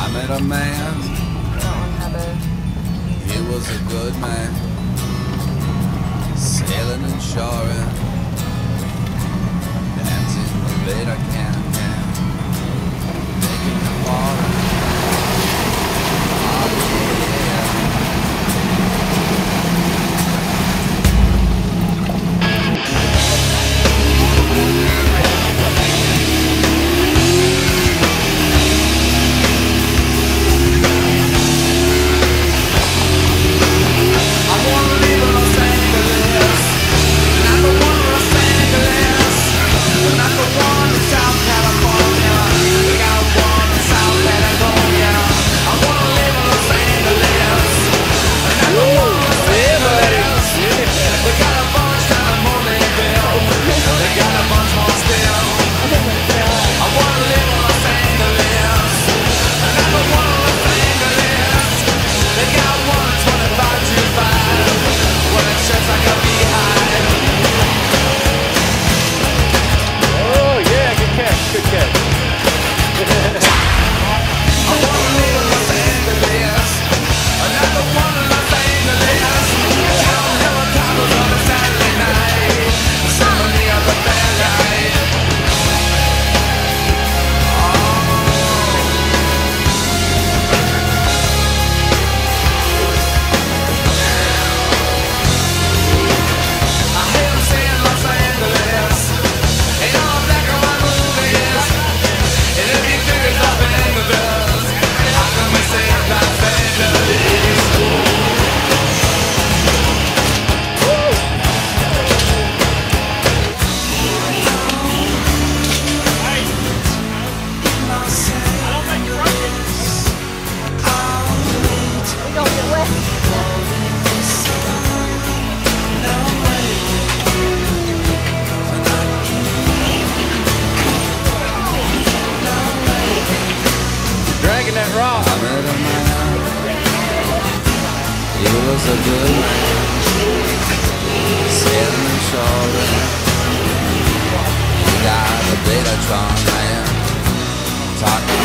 I met a man, he was a good man, sailing and shoring, dancing the bait I can, making the water. That rock. I met a man, he was a good man, sailing and shoring, he got a bit of strong man, talking